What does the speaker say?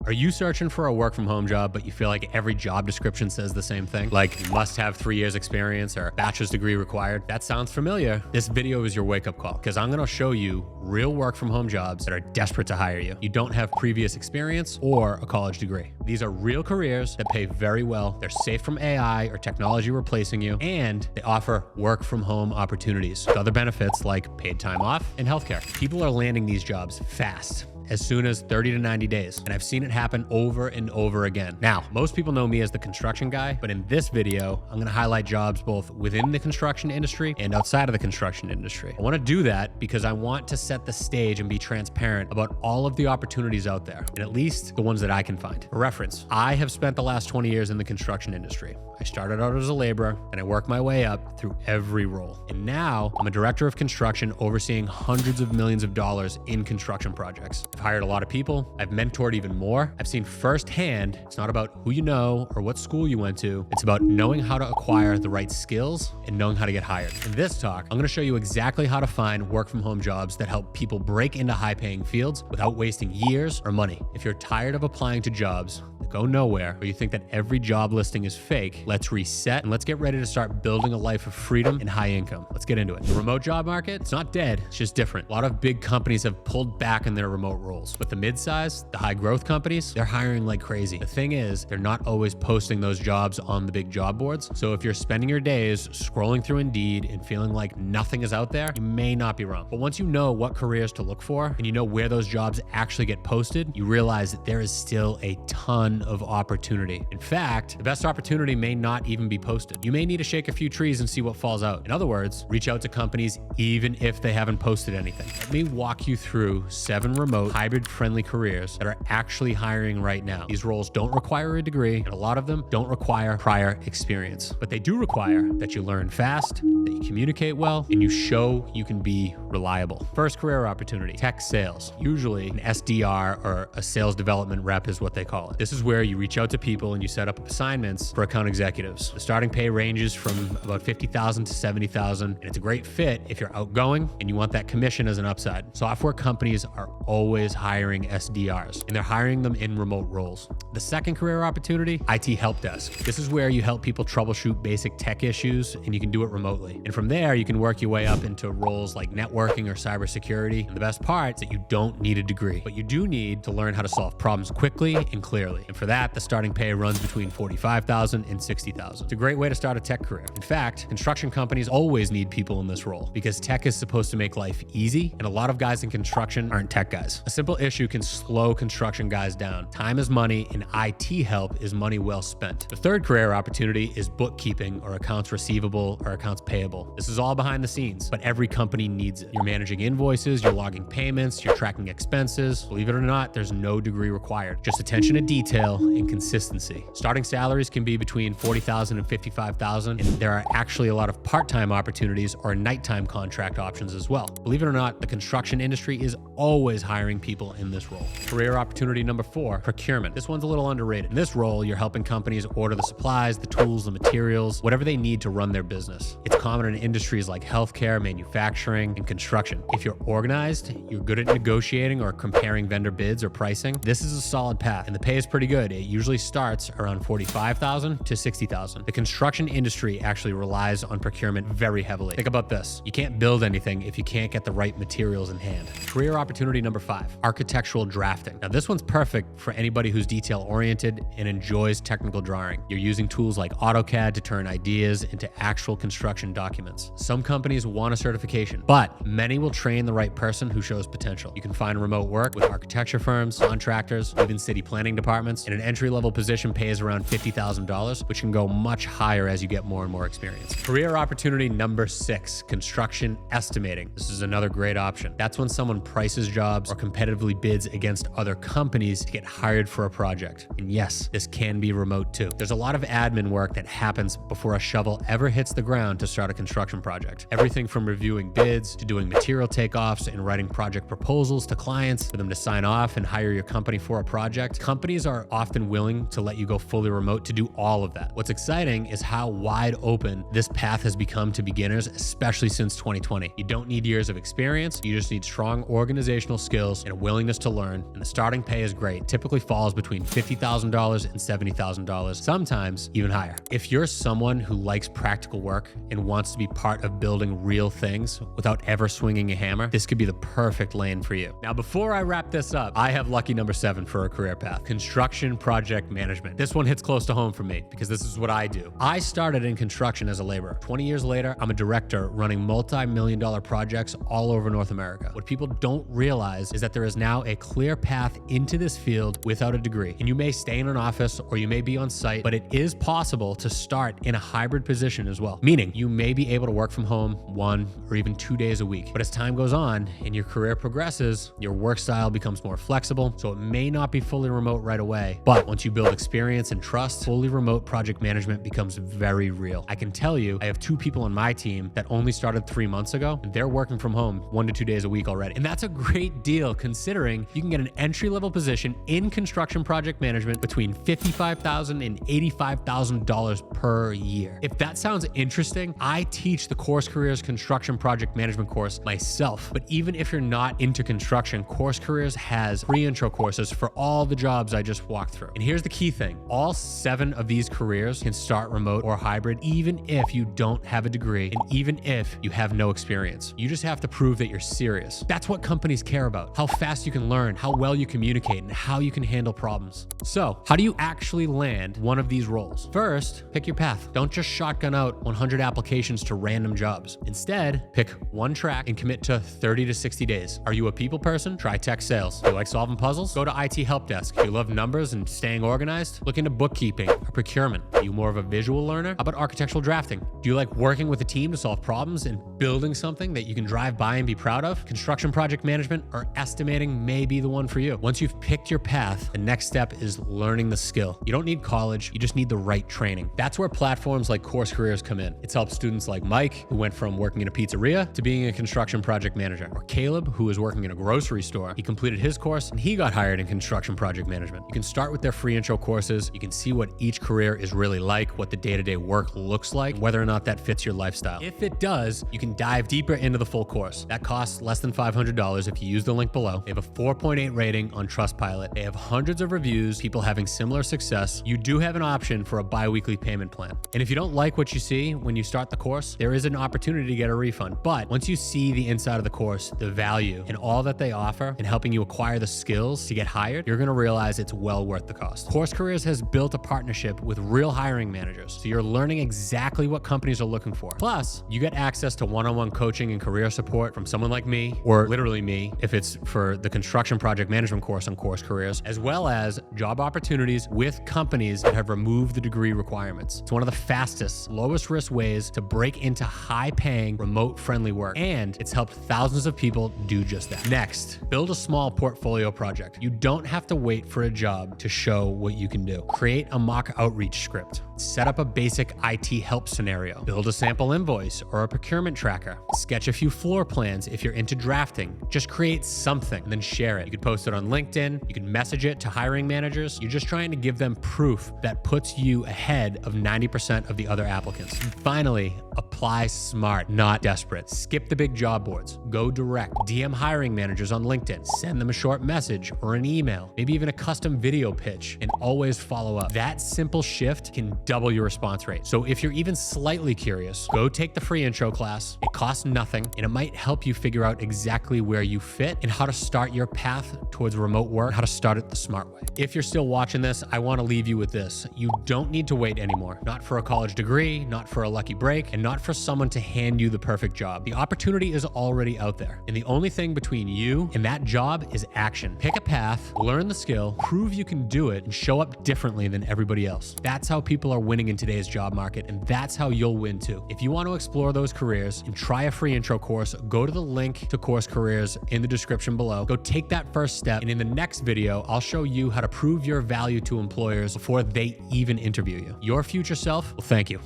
Are you searching for a work from home job, but you feel like every job description says the same thing? Like you must have 3 years experience or bachelor's degree required? That sounds familiar. This video is your wake-up call because I'm gonna show you real work from home jobs that are desperate to hire you. You don't have previous experience or a college degree. These are real careers that pay very well. They're safe from AI or technology replacing you, and they offer work from home opportunities with other benefits like paid time off and healthcare. People are landing these jobs fast, as soon as 30 to 90 days. And I've seen it happen over and over again. Now, most people know me as the construction guy, but in this video, I'm gonna highlight jobs both within the construction industry and outside of the construction industry. I wanna do that because I want to set the stage and be transparent about all of the opportunities out there, and at least the ones that I can find. For reference, I have spent the last 20 years in the construction industry. I started out as a laborer and I worked my way up through every role. And now I'm a director of construction overseeing hundreds of millions of dollars in construction projects. I've hired a lot of people. I've mentored even more. I've seen firsthand, it's not about who you know or what school you went to. It's about knowing how to acquire the right skills and knowing how to get hired. In this talk, I'm gonna show you exactly how to find work from home jobs that help people break into high paying fields without wasting years or money. If you're tired of applying to jobs that go nowhere, or you think that every job listing is fake, let's reset and let's get ready to start building a life of freedom and high income. Let's get into it. The remote job market, it's not dead, it's just different. A lot of big companies have pulled back in their remote roles, but the mid-size, the high growth companies, they're hiring like crazy. The thing is, they're not always posting those jobs on the big job boards. So if you're spending your days scrolling through Indeed and feeling like nothing is out there, you may not be wrong. But once you know what careers to look for and you know where those jobs actually get posted, you realize that there is still a ton of opportunity. In fact, the best opportunity may not even be posted. You may need to shake a few trees and see what falls out. In other words, reach out to companies even if they haven't posted anything. Let me walk you through 7 remote, hybrid-friendly careers that are actually hiring right now. These roles don't require a degree, and a lot of them don't require prior experience, but they do require that you learn fast, that you communicate well, and you show you can be reliable. First career opportunity, tech sales. Usually an SDR or a sales development rep is what they call it. This is where you reach out to people and you set up assignments for account executives. The starting pay ranges from about $50,000 to $70,000, and it's a great fit if you're outgoing and you want that commission as an upside. Software companies are always hiring SDRs, and they're hiring them in remote roles. The second career opportunity, IT help desk. This is where you help people troubleshoot basic tech issues, and you can do it remotely. And from there, you can work your way up into roles like networking or cybersecurity. And the best part is that you don't need a degree, but you do need to learn how to solve problems quickly and clearly. And for that, the starting pay runs between $45,000 and $60,000. It's a great way to start a tech career. In fact, construction companies always need people in this role because tech is supposed to make life easy, and a lot of guys in construction aren't tech guys. A simple issue can slow construction guys down. Time is money, and IT help is money well spent. The third career opportunity is bookkeeping or accounts receivable or accounts payable. This is all behind the scenes, but every company needs it. You're managing invoices, you're logging payments, you're tracking expenses. Believe it or not, there's no degree required. Just attention to detail and consistency. Starting salaries can be between $40,000 and $55,000, and there are actually a lot of part-time opportunities or nighttime contract options as well. Believe it or not, the construction industry is always hiring people in this role. Career opportunity number 4, procurement. This one's a little underrated. In this role, you're helping companies order the supplies, the tools, the materials, whatever they need to run their business. It's common in industries like healthcare, manufacturing, and construction. If you're organized, you're good at negotiating or comparing vendor bids or pricing, this is a solid path, and the pay is pretty good. It usually starts around $45,000 to $60,000. The construction industry actually relies on procurement very heavily. Think about this. You can't build anything if you can't get the right materials in hand. Career opportunity number 5, architectural drafting. Now this one's perfect for anybody who's detail oriented and enjoys technical drawing. You're using tools like AutoCAD to turn ideas into actual construction documents. Some companies want a certification, but many will train the right person who shows potential. You can find remote work with architecture firms, contractors, even city planning departments, and an entry-level position pays around $50,000, which can go much higher as you get more and more experience. Career opportunity number 6, construction estimating. This is another great option. That's when someone prices jobs or competitively bids against other companies to get hired for a project. And yes, this can be remote too. There's a lot of admin work that happens before a shovel ever hits the ground to start a construction project. Everything from reviewing bids to doing material takeoffs and writing project proposals to clients for them to sign off and hire your company for a project. Companies are often willing to let you go fully remote to do all of that. What's exciting is how wide open this path has become to beginners, especially since 2020. You don't need years of experience. You just need strong organizational skills and a willingness to learn, and the starting pay is great. It typically falls between $50,000 and $70,000, sometimes even higher. If you're someone who likes practical work and wants to be part of building real things without ever swinging a hammer, this could be the perfect lane for you. Now, before I wrap this up, I have lucky number 7 for a career path: construction project management. This one hits close to home for me because this is what I do. I started in construction as a laborer. 20 years later, I'm a director running multi-million-dollar projects all over North America. What people don't realize is that there is now a clear path into this field without a degree. And you may stay in an office or you may be on site, but it is possible to start in a hybrid position as well. Meaning you may be able to work from home 1 or even 2 days a week. But as time goes on and your career progresses, your work style becomes more flexible. So it may not be fully remote right away, but once you build experience and trust, fully remote project management becomes very real. I can tell you, I have 2 people on my team that only started 3 months ago, and they're working from home 1 to 2 days a week already. And that's a great deal considering you can get an entry-level position in construction project management between $55,000 and $85,000 per year. If that sounds interesting, I teach the Course Careers Construction Project Management course myself. But even if you're not into construction, Course Careers has free intro courses for all the jobs I just walked through. And here's the key thing: all 7 of these careers can start remote or hybrid, even if you don't have a degree and even if you have no experience. You just have to prove that you're serious. That's what companies care about: how fast you can learn, how well you communicate, and how you can handle problems. So, how do you actually land one of these roles? First, pick your path. Don't just shotgun out 100 applications to random jobs. Instead, pick one track and commit to 30 to 60 days. Are you a people person? Try tech sales. Do you like solving puzzles? Go to IT help desk. Do you love numbers and staying organized? Look into bookkeeping or procurement. Are you more of a visual learner? How about architectural drafting? Do you like working with a team to solve problems and building something that you can drive by and be proud of? Construction project management or estimating may be the one for you. Once you've picked your path, the next step is learning the skill. You don't need college, you just need the right training. That's where platforms like Course Careers come in. It's helped students like Mike, who went from working in a pizzeria to being a construction project manager, or Caleb, who is working in a grocery store. He completed his course and he got hired in construction project management. You can start with their free intro courses. You can see what each career is really like, what the day-to-day work looks like, and whether or not that fits your lifestyle. If it does, you can dive deeper into the full course. That costs less than $500 if you use the link below. They have a 4.8 rating on Trustpilot. They have hundreds of reviews, people having similar success. You do have an option for a bi-weekly payment plan. And if you don't like what you see when you start the course, there is an opportunity to get a refund. But once you see the inside of the course, the value and all that they offer in helping you acquire the skills to get hired, you're going to realize it's well worth the cost. Course Careers has built a partnership with real hiring managers, so you're learning exactly what companies are looking for. Plus, you get access to one-on-one coaching and career support from someone like me, or literally me, if it's for the construction project management course on Course Careers, as well as job opportunities with companies that have removed the degree requirements. It's one of the fastest, lowest risk ways to break into high-paying, remote-friendly work, and it's helped thousands of people do just that. Next, build a small portfolio project. You don't have to wait for a job to show what you can do. Create a mock outreach script. Set up a basic IT help scenario. Build a sample invoice or a procurement tracker. Sketch a few floor plans if you're into drafting. Just create something and then share it. You could post it on LinkedIn. You can message it to hiring managers. You're just trying to give them proof that puts you ahead of 90% of the other applicants. And finally, apply smart, not desperate. Skip the big job boards. Go direct. DM hiring managers on LinkedIn. Send them a short message or an email, maybe even a custom video pitch, and always follow up. That simple shift can double your response rate. So if you're even slightly curious, go take the free intro class. It costs nothing, and it might help you figure out exactly where you fit and how to start your path towards remote work, how to start it the smart way. If you're still watching this, I want to leave you with this. You don't need to wait anymore. Not for a college degree, not for a lucky break, and not for someone to hand you the perfect job. The opportunity is already out there, and the only thing between you and that job is action. Pick a path, learn the skill, prove you can do it, and show up differently than everybody else. That's how people are winning in today's job market, and that's how you'll win too. If you want to explore those careers and try a free intro course, go to the link to Course Careers in the description below. Go take that first step, and in the next video, I'll show you how to prove your value to employers before they even interview you. Your future self will thank you.